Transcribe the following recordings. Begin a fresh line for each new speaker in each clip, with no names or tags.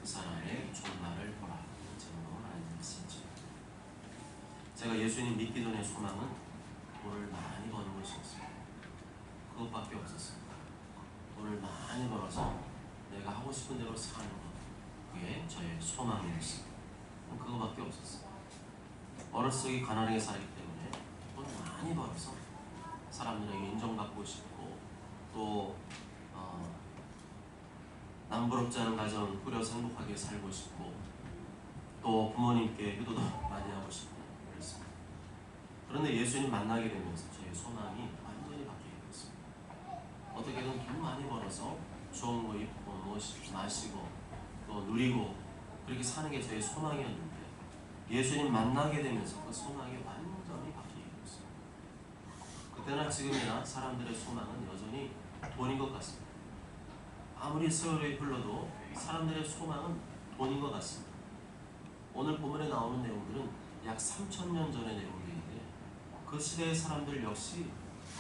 사람의 종말을 보라. 제목으로 하나님 말씀이죠. 제가 예수님 믿기 전에 소망은 돈을 많이 버는 것이었어요. 그것밖에 없었어요. 돈을 많이 벌어서 내가 하고 싶은 대로 사는 것, 그게 저의 소망이었어요. 그거밖에 없었어요. 어렸을 적에 가난하게 살기 때문에 돈을 많이 벌어서 사람들에게 인정받고 싶고, 또 남부럽지 않은 가정 꾸려서 행복하게 살고 싶고, 또 부모님께 효도도 많이 하고 싶고 그랬습니다. 그런데 예수님 만나게 되면서 저의 소망이 완전히 바뀌게 됐습니다. 어떻게든 돈 많이 벌어서 좋은 거 입고 마시고 또 누리고 그렇게 사는 게 저의 소망이었는데, 예수님 만나게 되면서 그 소망이 완전히 바뀌게 됐습니다. 그때나 지금이나 사람들의 소망은 여전히 돈인 것 같습니다. 아무리 세월이 흘러도 사람들의 소망은 돈인 것 같습니다. 오늘 본문에 나오는 내용들은 약 3000년 전의 내용들인데, 그 시대의 사람들 역시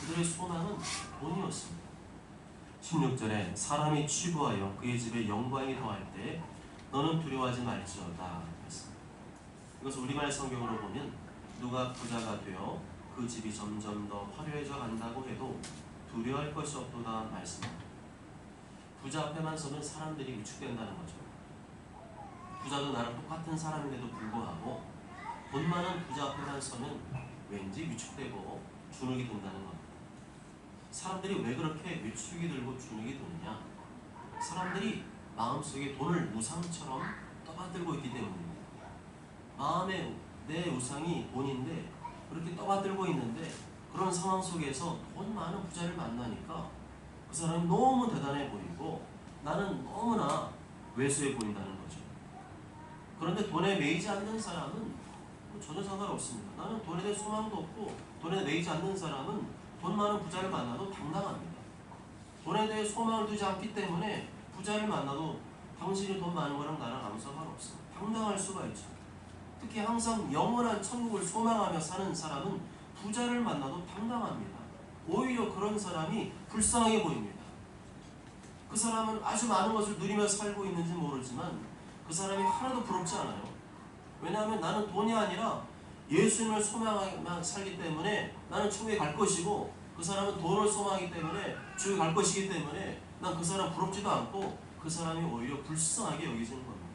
그들의 소망은 돈이었습니다. 16절에 사람이 취부하여 그의 집에 영광이 더할 때 너는 두려워하지 말지어다 했습니다. 이것을 우리말 성경으로 보면 누가 부자가 되어 그 집이 점점 더 화려해져 간다고 해도 두려워할 것이 없도다 말씀합니다. 부자 앞에만 서면 사람들이 위축된다는 거죠. 부자도 나랑 똑같은 사람인데도 불구하고 돈 많은 부자 앞에만 서면 왠지 위축되고 주눅이 든다는 겁니다. 사람들이 왜 그렇게 위축이 들고 주눅이 드느냐? 사람들이 마음속에 돈을 우상처럼 떠받들고 있기 때문입니다. 마음에 내 우상이 돈인데 그렇게 떠받들고 있는데, 그런 상황 속에서 돈 많은 부자를 만나니까 그 사람이 너무 대단해 보이고 나는 너무나 왜소해 보인다는 거죠. 그런데 돈에 매이지 않는 사람은 전혀 상관없습니다. 나는 돈에 대해 소망도 없고, 돈에 매이지 않는 사람은 돈 많은 부자를 만나도 당당합니다. 돈에 대해 소망을 두지 않기 때문에 부자를 만나도 당신이 돈 많은 거랑 나랑 아무 상관없어. 당당할 수가 있죠. 특히 항상 영원한 천국을 소망하며 사는 사람은 부자를 만나도 당당합니다. 오히려 그런 사람이 불쌍하게 보입니다. 그 사람은 아주 많은 것을 누리며 살고 있는지 모르지만 그 사람이 하나도 부럽지 않아요. 왜냐하면 나는 돈이 아니라 예수님을 소망하며 살기 때문에 나는 천국에 갈 것이고, 그 사람은 돈을 소망하기 때문에 주에 갈 것이기 때문에 난 그 사람 부럽지도 않고 그 사람이 오히려 불쌍하게 여기지는 겁니다.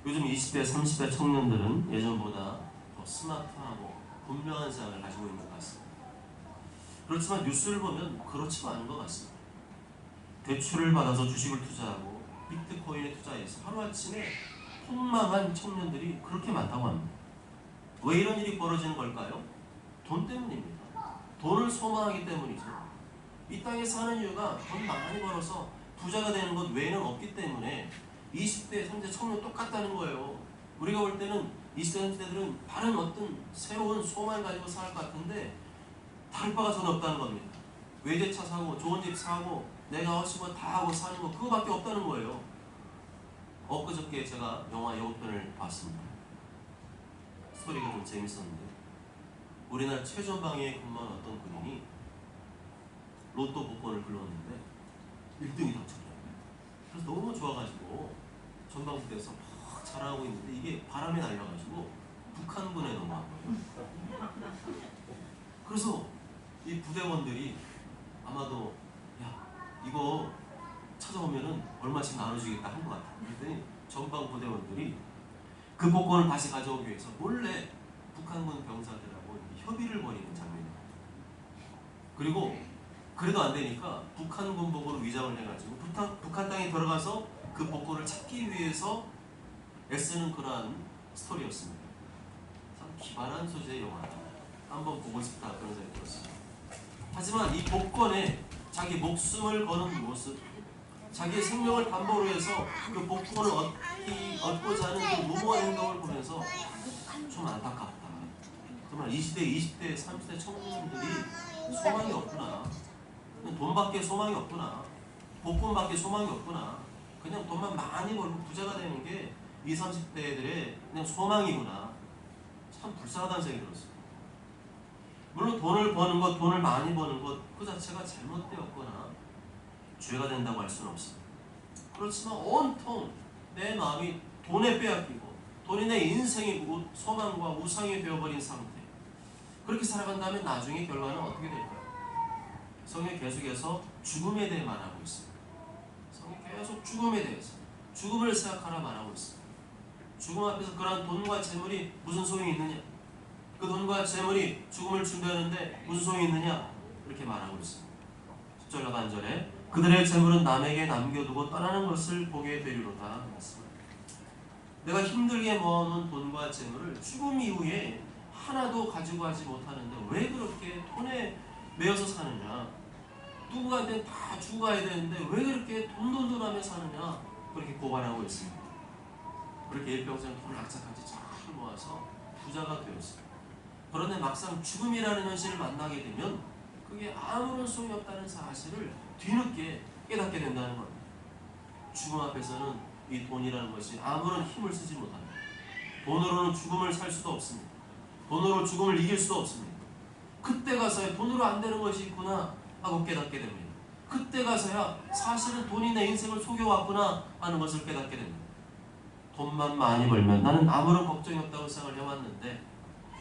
요즘 20대, 30대 청년들은 예전보다 더 스마트하고 분명한 생각을 가지고 있는 것 같습니다. 그렇지만 뉴스를 보면 그렇지가 않은 것 같습니다. 대출을 받아서 주식을 투자하고 비트코인에 투자해서 하루아침에 폭망한 청년들이 그렇게 많다고 합니다. 왜 이런 일이 벌어지는 걸까요? 돈 때문입니다. 돈을 소망하기 때문이죠. 이 땅에 사는 이유가 돈 많이 벌어서 부자가 되는 것 외에는 없기 때문에 20대, 30대 청년 똑같다는 거예요. 우리가 볼 때는 20대, 30대들은 다른 어떤 새로운 소망을 가지고 살 것 같은데 다를 바가 전혀 없다는 겁니다. 외제차 사고 좋은 집 사고 내가 하고 싶은 거 다 하고 사는 거, 그거밖에 없다는 거예요. 엊그저께 제가 영화 예고편을 봤습니다. 스토리가 좀 재밌었는데, 우리나라 최전방에 근무한 어떤 군인이 로또 복권을 불렀는데 1등이 당첨돼요. 그래서 너무 좋아가지고 전방부대에서 막 자랑하고 있는데 이게 바람에 날려가지고 북한군에 넘어간 거예요. 그래서 이 부대원들이 아마도 야 이거 찾아오면은 얼마씩 나눠주겠다 한 것 같아. 그랬더니 전방 부대원들이 그 복권을 다시 가져오기 위해서 몰래 북한군 병사들하고 협의를 벌이는 장면입니다. 그리고 그래도 안 되니까 북한 군복으로 위장을 해가지고 북한 땅에 들어가서 그 복권을 찾기 위해서 애쓰는 그러한 스토리였습니다. 참 기발한 소재의 영화다. 한번 보고 싶다 그런 생각이 들었습니다. 하지만 이 복권에 자기 목숨을 거는 모습, 자기의 생명을 담보로 해서 그 복권을 얻고자 하는 그 무모한 행동을 보면서 좀 안타깝다. 정말 20대, 20대, 30대 청년들이 소망이 없구나. 돈밖에 소망이 없구나. 복권밖에 소망이 없구나. 그냥 돈만 많이 벌고 부자가 되는 게 20, 30대들의 그냥 소망이구나. 참 불쌍하다는 생각이 들었어요. 물론 돈을 버는 것, 돈을 많이 버는 것 그 자체가 잘못되었거나 죄가 된다고 할 수는 없습니다. 그렇지만 온통 내 마음이 돈에 빼앗기고 돈이 내 인생의 소망과 우상이 되어버린 상태. 그렇게 살아간다면 나중에 결과는 어떻게 될까요? 성경이 계속해서 죽음에 대해 말하고 있습니다. 성경이 계속 죽음에 대해서 죽음을 생각하라 말하고 있습니다. 죽음 앞에서 그러한 돈과 재물이 무슨 소용이 있느냐? 그 돈과 재물이 죽음을 준비하는데 무슨 소용이 있느냐? 이렇게 말하고 있습니다. 10절과 반절에 그들의 재물은 남에게 남겨두고 떠나는 것을 보게 되리로다. 내가 힘들게 모아놓은 돈과 재물을 죽음 이후에 하나도 가지고 가지 못하는데 왜 그렇게 돈에 매여서 사느냐? 누구한테 다 주고 가야 되는데 왜 그렇게 돈돈하며 사느냐? 그렇게 고발하고 있습니다. 그렇게 일평생 돈을 악착같이 잘 모아서 부자가 되었습니다. 그런데 막상 죽음이라는 현실을 만나게 되면 그게 아무런 소용이 없다는 사실을 뒤늦게 깨닫게 된다는 겁니다. 죽음 앞에서는 이 돈이라는 것이 아무런 힘을 쓰지 못합니다. 돈으로는 죽음을 살 수도 없습니다. 돈으로 죽음을 이길 수도 없습니다. 그때 가서야 돈으로 안 되는 것이 있구나 하고 깨닫게 됩니다. 그때 가서야 사실은 돈이 내 인생을 속여왔구나 하는 것을 깨닫게 됩니다. 돈만 많이 벌면 나는 아무런 걱정이 없다고 생각을 해왔는데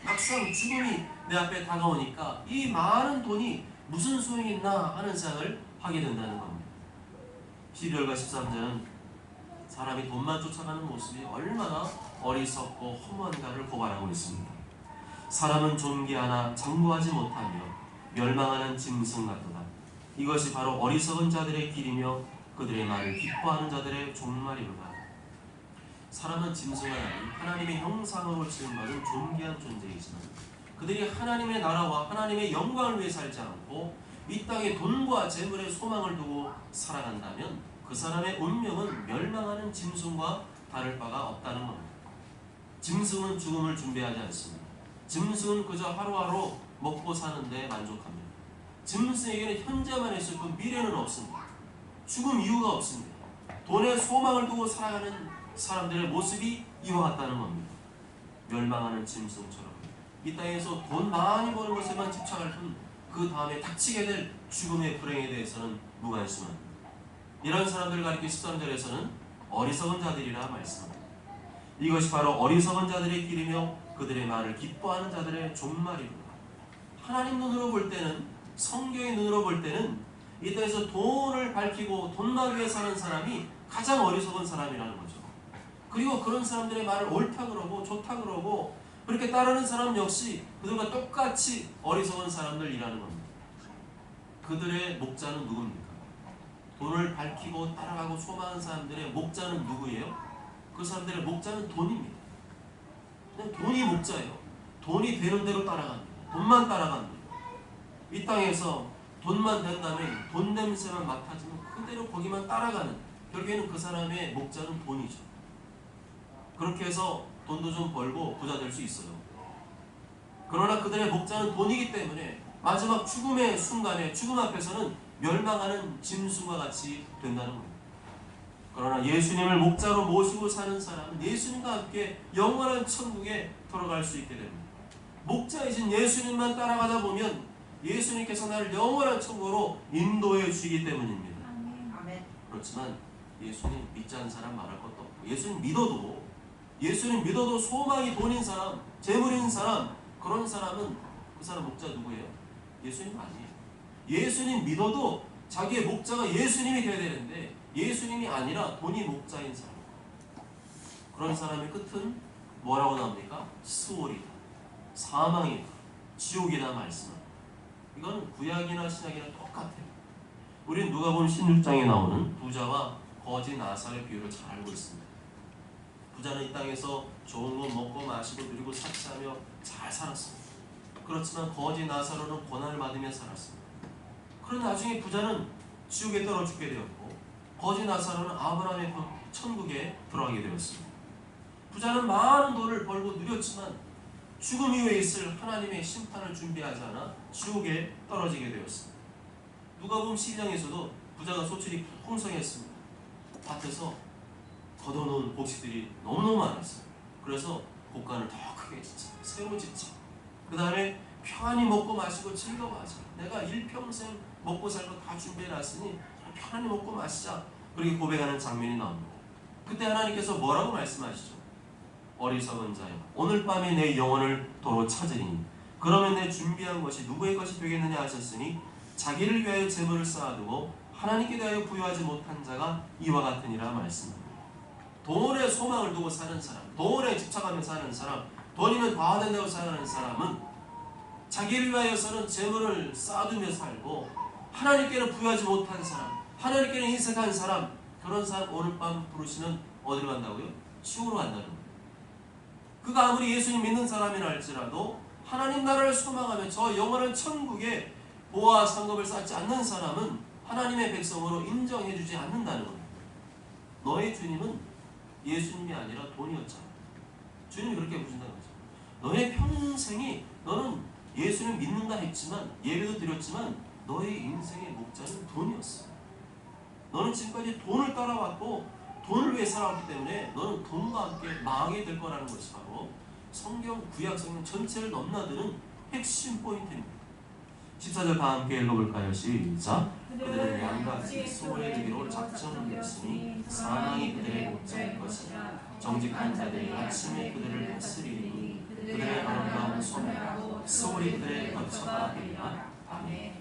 막상 죽음이 내 앞에 다가오니까 이 많은 돈이 무슨 소용이 있나 하는 생각을 하게 된다는 겁니다. 12절과 13절은 사람이 돈만 쫓아가는 모습이 얼마나 어리석고 허무한가를 고발하고 있습니다. 사람은 존귀하나 장구하지 못하며 멸망하는 짐승 같도다. 이것이 바로 어리석은 자들의 길이며 그들의 말을 기뻐하는 자들의 종말이로다. 사람은 짐승은 아닌 하나님의 형상으로 지음받은 존귀한 존재이지만 그들이 하나님의 나라와 하나님의 영광을 위해 살지 않고 이 땅에 돈과 재물의 소망을 두고 살아간다면 그 사람의 운명은 멸망하는 짐승과 다를 바가 없다는 겁니다. 짐승은 죽음을 준비하지 않습니다. 짐승은 그저 하루하루 먹고 사는데 만족합니다. 짐승에게는 현재만 있을 뿐 미래는 없습니다. 죽음 이유가 없습니다. 돈에 소망을 두고 살아가는 사람들의 모습이 이와 같다는 겁니다. 멸망하는 짐승처럼 이 땅에서 돈 많이 버는 것에만 집착할 뿐 그 다음에 닥치게 될 죽음의 불행에 대해서는 무관심합니다. 이런 사람들을 가리켜 13절에서는 어리석은 자들이라 말씀합니다. 이것이 바로 어리석은 자들의 길이며 그들의 말을 기뻐하는 자들의 종말이로다. 하나님 눈으로 볼 때는, 성경의 눈으로 볼 때는 이 땅에서 돈을 밝히고 돈만 위해 사는 사람이 가장 어리석은 사람이라는 거죠. 그리고 그런 사람들의 말을 옳다 그러고 좋다 그러고 그렇게 따르는 사람 역시 그들과 똑같이 어리석은 사람들이라는 겁니다. 그들의 목자는 누굽니까? 돈을 밝히고 따라가고 소망하는 사람들의 목자는 누구예요? 그 사람들의 목자는 돈입니다. 그냥 돈이 목자예요. 돈이 되는 대로 따라갑니다. 돈만 따라갑니다. 이 땅에서 돈만 된다면 돈 냄새만 맡아지면 그대로 거기만 따라가는, 결국에는 그 사람의 목자는 돈이죠. 그렇게 해서 돈도 좀 벌고 부자 될 수 있어요. 그러나 그들의 목자는 돈이기 때문에 마지막 죽음의 순간에 죽음 앞에서는 멸망하는 짐승과 같이 된다는 겁니다. 그러나 예수님을 목자로 모시고 사는 사람은 예수님과 함께 영원한 천국에 들어갈 수 있게 됩니다. 목자이신 예수님만 따라가다 보면 예수님께서 나를 영원한 천국으로 인도해 주시기 때문입니다.
아멘.
그렇지만 예수님 믿지 않는 사람 말할 것도 없고 예수님 믿어도 소망이 돈인 사람, 재물인 사람, 그런 사람은 그 사람 목자 누구예요? 예수님 아니에요. 예수님 믿어도 자기의 목자가 예수님이 되어야 되는데 예수님이 아니라 돈이 목자인 사람, 그런 사람의 끝은 뭐라고 나옵니까? 스월이다, 사망이다, 지옥이다 말씀합니다. 이건 구약이나 신약이랑 똑같아요. 우리는 누가복음 16장에 나오는 부자와 거지 나사로의 비유를 잘 알고 있습니다. 부자는 이 땅에서 좋은 것 먹고 마시고 누리고 사치하며 잘 살았습니다. 그렇지만 거지 나사로는 고난을 받으며 살았습니다. 그런데 나중에 부자는 지옥에 떨어 죽게 되었고 거지 나사로는 아브라함의 천국에 들어가게 되었습니다. 부자는 많은 돈을 벌고 누렸지만 죽음 이후에 있을 하나님의 심판을 준비하지 않아 지옥에 떨어지게 되었습니다. 누가복음 12장에서도 부자가 소출이 풍성했습니다. 밭에서 걷어놓은 곡식들이 너무너무 많았어요. 그래서 곡간을 더 크게 짓자, 새로 짓자, 그 다음에 편안히 먹고 마시고 즐거워하자. 내가 일평생 먹고 살 거 다 준비해놨으니 편안히 먹고 마시자. 그렇게 고백하는 장면이 나옵니다. 그때 하나님께서 뭐라고 말씀하시죠? 어리석은 자여, 오늘 밤에 내 영혼을 도로 찾으리니 그러면 내 준비한 것이 누구의 것이 되겠느냐 하셨으니 자기를 위하여 재물을 쌓아두고 하나님께 대하여 부여하지 못한 자가 이와 같으니라 말씀합니다. 돈에 소망을 두고 사는 사람, 돈에 집착하며 사는 사람, 돈이면 다 된다고 생각하는 사람은 자기를 위하여서는 재물을 쌓아두며 살고 하나님께는 부여하지 못한 사람, 하나님께는 인색한 사람, 그런 사람 오늘 밤 부르시는 어디로 간다고요? 지옥으로 간다는 거예요. 그가 아무리 예수님 믿는 사람이라 할지라도 하나님 나라를 소망하며 저 영원한 천국에 보화 상급을 쌓지 않는 사람은 하나님의 백성으로 인정해주지 않는다는 겁니다. 너의 주님은 예수님이 아니라 돈이었잖아. 주님이 그렇게 부르신다는 거죠. 너의 평생이 너는 예수님 믿는다 했지만 예배도 드렸지만 너의 인생의 목자는 돈이었어. 너는 지금까지 돈을 따라왔고 돈을 위해 살아왔기 때문에 너는 돈과 함께 망하게 될 거라는 것이 바로 성경 구약 성경 전체를 넘나드는 핵심 포인트입니다. 14절 다 함께 읽어볼까요? 시작. 그들은 양같이 소에 되기로 작정했으니 사망이 그들의 목자일 것이라. 정직한 자들이 아침에 그들을 다스리니 그들의 아름다운 소매로 소울이 그들의 거처가 되리라. 아멘.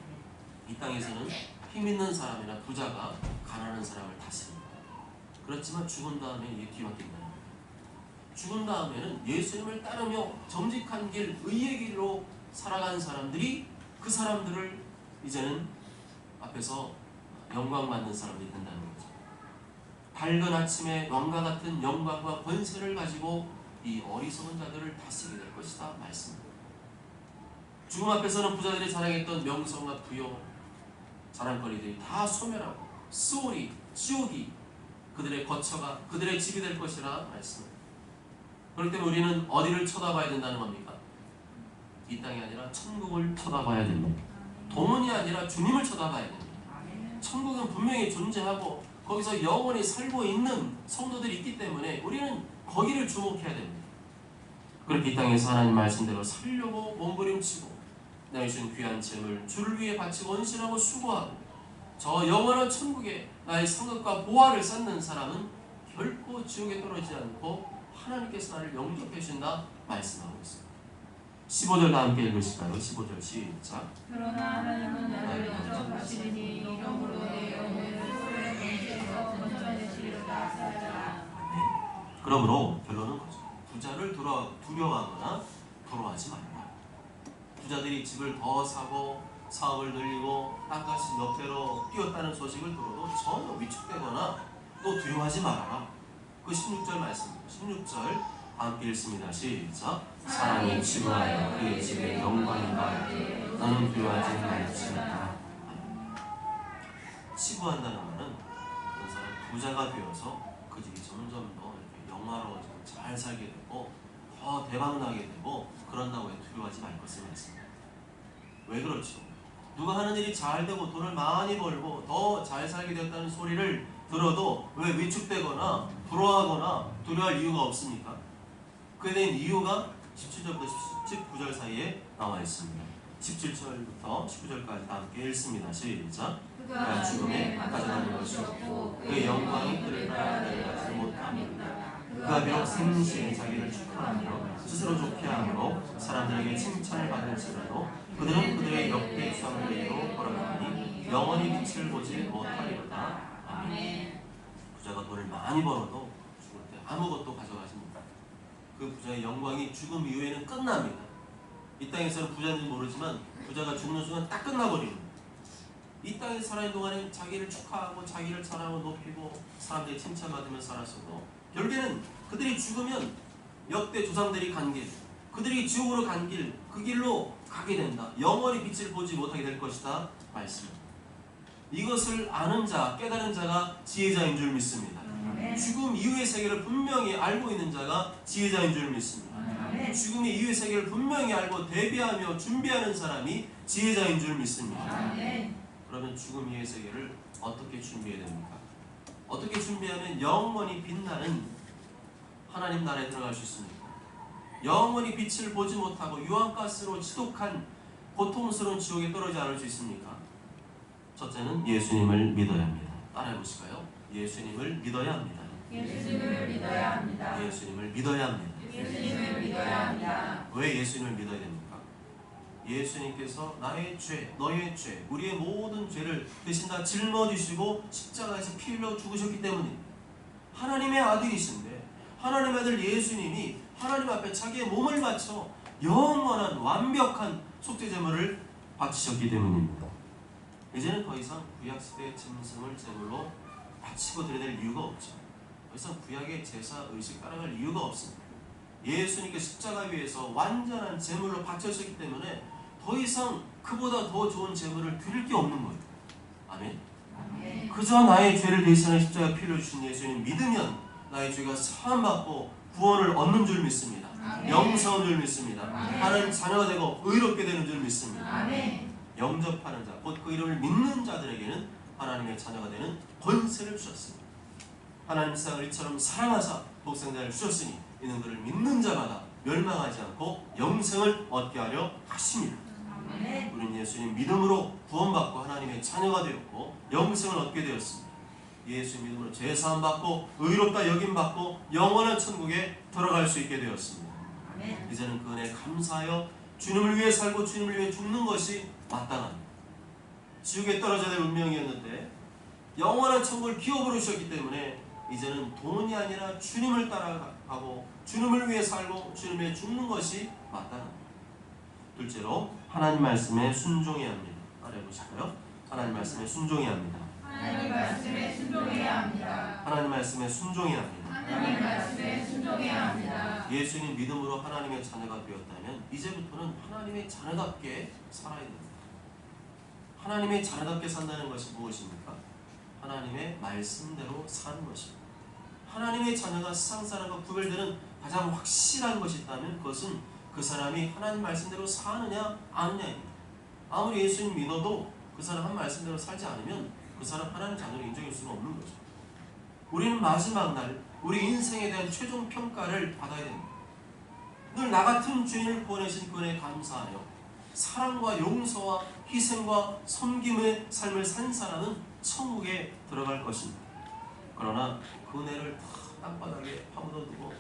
이 땅에서는 힘 있는 사람이나 부자가 가난한 사람을 다스립니다. 그렇지만 죽은 다음에 이게 뒤바뀐다. 죽은 다음에는 예수님을 따르며 정직한 길, 의의 길로 살아간 사람들이 그 사람들을 이제는 앞에서 영광받는 사람들이 된다는 거죠. 밝은 아침에 왕과 같은 영광과 권세를 가지고 이 어리석은 자들을 다스리게 될 것이다 말씀입니다. 죽음 앞에서는 부자들이 자랑했던 명성과 부여, 자랑거리들이 다 소멸하고 수월이, 지옥이 그들의 거처가, 그들의 집이 될 것이라 말씀입니다. 그렇기 때문에 우리는 어디를 쳐다봐야 된다는 겁니까? 이 땅이 아니라 천국을 쳐다봐야 됩니다. 돈이 아니라 주님을 쳐다봐야 됩니다. 천국은 분명히 존재하고 거기서 영원히 살고 있는 성도들이 있기 때문에 우리는 거기를 주목해야 됩니다. 그렇게 이 땅에서 하나님 말씀대로 살려고 몸부림치고 나의 준 귀한 재물 주를 위해 바치고 헌신하고 수고하고 저 영원한 천국에 나의 상급과 보화를 쌓는 사람은 결코 지옥에 떨어지지 않고 하나님께서 나를 영접해 주신다 말씀하고 있습니다. 15절 다 함께 읽으실까요? 15절 시작.
그러나 하나님은 나를 영접하시리니 이러므로 내 영혼을 소의 권세에서 건져내시리로다 하시니라.
그러므로 결론은 거죠. 부자를 두려워하거나 부러워하지 말라. 부자들이 집을 더 사고 사업을 늘리고 땅값이 몇 배로 뛰었다는 소식을 들어도 전혀 위축되거나 또 두려워하지 말아라. 그 16절 말씀입니다. 16절 함께 읽습니다. 시작. 사람이 치부하여 그의 집에 영광이 나게 너는 두려워하지 말지어다. 치부한다는 말은 어떤 사람이 부자가 되어서 그 집이 점점 더 이렇게 영화로워지고 잘 살게 되고 더 대박나게 되고 그런다고 해서 두려워하지 말 것을 말씀입니다. 왜 그렇죠? 누가 하는 일이 잘 되고 돈을 많이 벌고 더 잘 살게 되었다는 소리를 들어도 왜 위축되거나 부러워하거나 두려워할 이유가 없습니까? 그에 대한 이유가 17절부터 19절 사이에 나와 있습니다. 17절부터 19절까지 다 함께 읽습니다. 시작. 그가 죽음에 가져가는 것이 없고 그의 영광이 그를 따라 내려가지 못함이라. 그가 비록 생시에 자기를 축하하며 스스로 좋게 함으로 사람들에게 칭찬을 받을지라도 그들은 그들의 역대 주상들에게로 돌아가니 영원히 빛을 보지 못하리로다. 아멘. 부자가 돈을 많이 벌어도 죽을 때 아무것도 가져가지 못합니다. 그 부자의 영광이 죽음 이후에는 끝납니다. 이 땅에서는 부자인지 모르지만 부자가 죽는 순간 딱 끝나버립니다. 이 땅에 살아있는 동안에 자기를 축하하고 자기를 자랑하고 높이고 사람들이 칭찬받으면서 살았어도 결국에는 그들이 죽으면 역대 조상들이 간 길, 그들이 지옥으로 간 길, 그 길로 가게 된다. 영원히 빛을 보지 못하게 될 것이다 말씀입니다. 이것을 아는 자, 깨달은 자가 지혜자인 줄 믿습니다. 죽음 이후의 세계를 분명히 알고 있는 자가 지혜자인 줄 믿습니다. 죽음 이후의 세계를 분명히 알고 대비하며 준비하는 사람이 지혜자인 줄 믿습니다. 그러면 죽음 이후의 세계를 어떻게 준비해야 됩니까? 어떻게 준비하면 영원히 빛나는 하나님 나라에 들어갈 수 있습니까? 영원히 빛을 보지 못하고 유황가스로 지독한 고통스러운 지옥에 떨어지지 않을 수 있습니까? 첫째는 예수님을 믿어야 합니다. 따라해 보실까요? 예수님을 믿어야 합니다.
예수님을 믿어야 합니다.
예수님을 믿어야 합니다.
예수님을 믿어야 합니다.
왜 예수님을 믿어야 됩니까? 예수님께서 나의 죄, 너의 죄, 우리의 모든 죄를 대신 다 짊어지시고 십자가에서 피 흘려 죽으셨기 때문입니다. 하나님의 아들이신데 하나님의 아들 예수님이 하나님 앞에 자기의 몸을 바쳐 영원한 완벽한 속죄제물을 바치셨기 때문입니다. 이제는 더 이상 구약시대의 짐승을 제물로 바치고 드려야 될 이유가 없죠. 더 이상 구약의 제사 의식 따라갈 이유가 없습니다. 예수님께서 십자가 위에서 완전한 제물로 바쳐졌기 때문에 더 이상 그보다 더 좋은 제물을 드릴 게 없는 거예요. 아멘.
아멘.
그저 나의 죄를 대신하는 십자가 피를 주신 예수님 믿으면 나의 죄가 사함받고 구원을 얻는 줄 믿습니다.
아멘.
영생한 줄 믿습니다.
아멘.
하나님 자녀가 되고 의롭게 되는 줄 믿습니다.
아멘.
영접하는 자, 곧 그 이름을 믿는 자들에게는 하나님의 자녀가 되는 권세를 주셨습니다. 하나님 세상을 이처럼 사랑하사 독생자를 주셨으니 이는 그를 믿는 자마다 멸망하지 않고 영생을 얻게 하려 하십니다.
아멘.
우리는 예수님 믿음으로 구원받고 하나님의 자녀가 되었고 영생을 얻게 되었습니다. 예수 믿음으로 죄사함 받고 의롭다 여김 받고 영원한 천국에 들어갈 수 있게 되었습니다.
아멘.
이제는 그 은혜에 감사하여 주님을 위해 살고 주님을 위해 죽는 것이 마땅합니다. 지옥에 떨어져야 될 운명이었는데 영원한 천국을 기업으로 주셨기 때문에 이제는 돈이 아니라 주님을 따라가고 주님을 위해 살고 주님을 위해 죽는 것이 마땅합니다. 둘째로 하나님 말씀에 순종해야 합니다. 말해보실까요? 하나님 말씀에 순종해야 합니다.
하나님 말씀에 순종해야 합니다.
하나님 말씀에 순종해야 합니다.
하나님 말씀에 순종해야 합니다.
예수님 믿음으로 하나님의 자녀가 되었다면 이제부터는 하나님의 자녀답게 살아야 됩니다. 하나님의 자녀답게 산다는 것이 무엇입니까? 하나님의 말씀대로 사는 것입니다. 하나님의 자녀가 세상 사람과 구별되는 가장 확실한 것이 있다면 그것은 그 사람이 하나님 말씀대로 사느냐 아느냐입니다. 아무리 예수님 믿어도 그 사람 한 말씀대로 살지 않으면 그 사람 하나님 자녀로 인정할 수는 없는 거죠. 우리는 마지막 날 우리 인생에 대한 최종 평가를 받아야 됩니다. 늘 나 같은 죄인을 구원하신 그분에 감사하여 사랑과 용서와 희생과 섬김의 삶을 산 사람은 천국에 들어갈 것입니다. 그러나 그 은혜를 다 땅바닥에 파묻어두고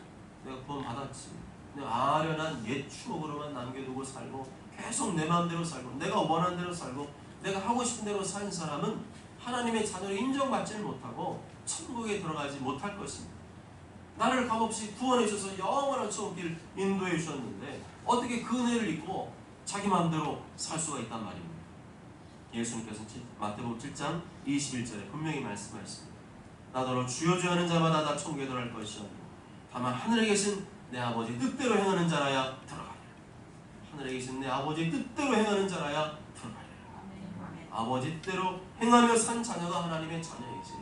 내가 구원 받았지, 내가 아련한 옛 추억으로만 남겨두고 살고 계속 내 마음대로 살고 내가 원하는 대로 살고 내가 하고 싶은 대로 산 사람은 하나님의 자녀를 인정받지를 못하고 천국에 들어가지 못할 것입니다. 나를 값없이 구원해 주셔서 영원한 천국을 인도해 주셨는데 어떻게 그 은혜를 잊고 자기 마음대로 살 수가 있단 말입니다. 예수님께서는 마태복음 7장 21절에 분명히 말씀하셨습니다. 나더러 주여 주여 하는 자마다 다 천국에 들어갈 것이요 다만 하늘에 계신 내 아버지 뜻대로 행하는 자라야 들어가리라. 하늘에 계신 내 아버지 뜻대로 행하는 자라야 들어가리라. 아버지 뜻대로 행하며 산 자녀가 하나님의 자녀이지,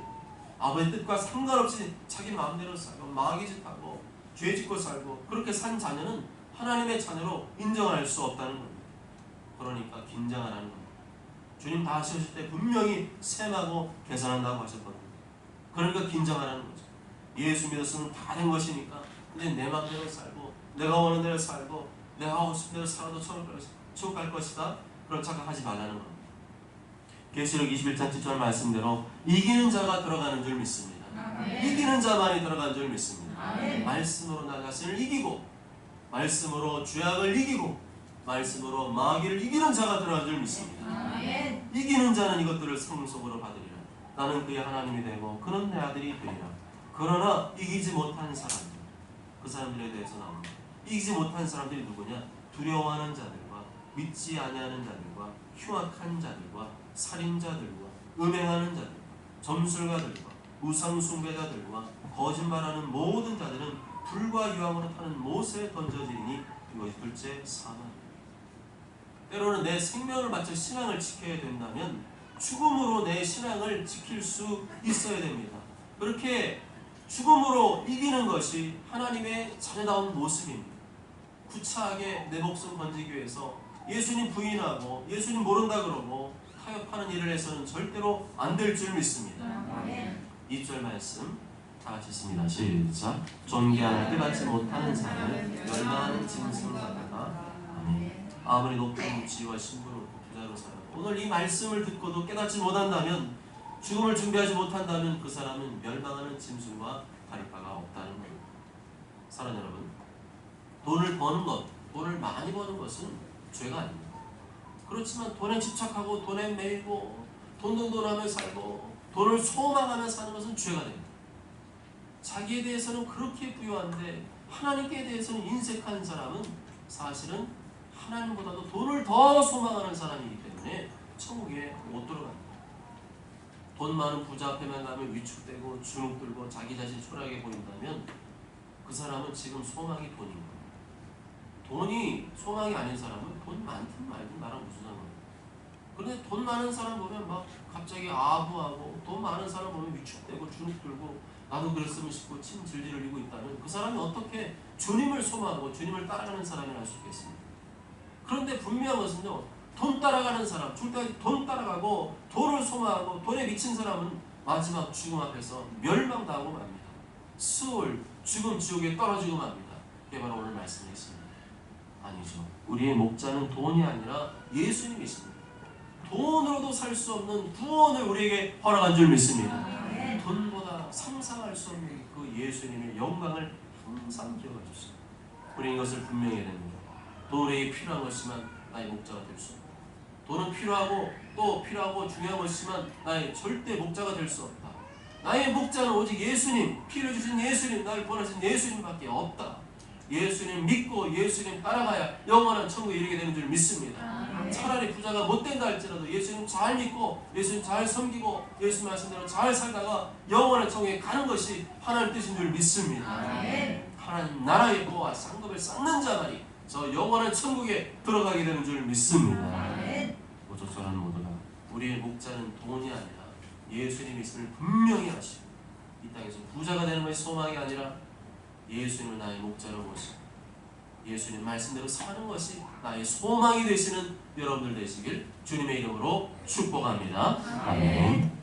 아버지 뜻과 상관없이 자기 마음대로 살고 마귀짓하고 죄짓고 살고 그렇게 산 자녀는 하나님의 자녀로 인정할 수 없다는 겁니다. 그러니까 긴장하라는 겁니다. 주님 다 하실 때 분명히 셈하고 계산한다고 하셨거든요. 그러니까 긴장하라는 거죠. 예수 믿었으면 다 된 것이니까 이제 내 마음대로 살고 내가 원하는 대로 살고 내가 하고 싶은 대로 살아도 천국 갈 것이다. 그런 착각하지 말라는 겁니다. 계시록 21장 7절 말씀대로 이기는 자가 들어가는 줄 믿습니다.
아멘.
이기는 자만이 들어가는 줄 믿습니다.
아멘.
말씀으로 나 자신을 이기고 말씀으로 죄악을 이기고 말씀으로 마귀를 이기는 자가 들어가는 줄 믿습니다.
아멘.
이기는 자는 이것들을 상속으로 받으리라. 나는 그의 하나님이 되고 그는 내 아들이 되리라. 그러나 이기지 못한 사람들, 그 사람들에 대해서 나옵니다. 이기지 못한 사람들이 누구냐? 두려워하는 자들과 믿지 아니하는 자들과 흉악한 자들과 살인자들과 음행하는 자들과 점술가들과 우상숭배자들과 거짓말하는 모든 자들은 불과 유황으로 타는 못에 던져지리니 이것이 둘째 사망이다. 때로는 내 생명을 바쳐 신앙을 지켜야 된다면 죽음으로 내 신앙을 지킬 수 있어야 됩니다. 그렇게 죽음으로 이기는 것이 하나님의 자녀다운 모습입니다. 구차하게 내 목숨 건지기 위해서 예수님 부인하고 예수님 모른다 그러고 타협하는 일을 해서는 절대로 안 될 줄 믿습니다. 2절 말씀 다 같이 있습니다. 시작. 존귀하나 뜻받지 못하는 자는 멸망하는 짐승 같다. 아멘. 아무리 높은 지위와 신분을 부자로 살아도 오늘 이 말씀을 듣고도 깨닫지 못한다면 죽음을 준비하지 못한다면 그 사람은 멸망하는 짐승과 다를 바가 없다는 겁니다. 사랑하는 여러분, 돈을 버는 것, 돈을 많이 버는 것은 죄가 아닙니다. 그렇지만 돈에 집착하고 돈에 매이고 돈하며 살고 돈을 소망하며 사는 것은 죄가 됩니다. 자기에 대해서는 그렇게 부유한데 하나님께 대해서는 인색한 사람은 사실은 하나님보다도 돈을 더 소망하는 사람이기 때문에 천국에 못 들어갑니다. 돈 많은 부자 앞에만 가면 위축되고 주눅들고 자기 자신 초라하게 보인다면 그 사람은 지금 소망이 돈인 거예요. 돈이 소망이 아닌 사람은 돈 많든 말든 나랑 무슨 상관이에요. 그런데 돈 많은 사람 보면 막 갑자기 아부하고 돈 많은 사람 보면 위축되고 주눅들고 나도 그랬으면 싶고 침 질질 흘리고 있다면 그 사람이 어떻게 주님을 소망하고 주님을 따라가는 사람이라 할 수 있겠습니까? 그런데 분명한 것은요, 돈 따라가는 사람, 줄때까지 돈 따라가고 돈을 소망하고 돈에 미친 사람은 마지막 죽음 앞에서 멸망당하고 맙니다. 수월, 죽음, 지옥에 떨어지고 맙니다. 그게 바로 오늘 말씀이었습니다. 아니죠. 우리의 목자는 돈이 아니라 예수님이십니다. 돈으로도 살 수 없는 구원을 우리에게 허락한 줄 믿습니다. 돈보다 상상할 수 없는 그 예수님의 영광을 항상 기억해 주십시오. 우리는 이것을 분명히 해야 됩니다. 돈이 필요한 것이지만 나의 목자가 될 수 없다. 돈은 필요하고 또 필요하고 중요한 것이지만 나의 절대 목자가 될 수 없다. 나의 목자는 오직 예수님, 피를 주신 예수님, 나를 구원하신 예수님밖에 없다. 예수님 믿고 예수님 따라가야 영원한 천국에 이르게 되는 줄 믿습니다. 차라리 부자가 못된다 할지라도 예수님 잘 믿고 예수님 잘 섬기고 예수님 말씀대로 잘 살다가 영원한 천국에 가는 것이 하나님 뜻인 줄 믿습니다. 하나님 나라의 보와 상급을 쌓는 자만이 저 영원한 천국에 들어가게 되는 줄 믿습니다. 오죽저는 모두가 우리의 목자는 돈이 아니라 예수님이 있음을 분명히 아시고 이 땅에서 부자가 되는 것이 소망이 아니라 예수님을 나의 목자로 모시고 예수님 말씀대로 사는 것이 나의 소망이 되시는 여러분들 되시길 주님의 이름으로 축복합니다. 아멘.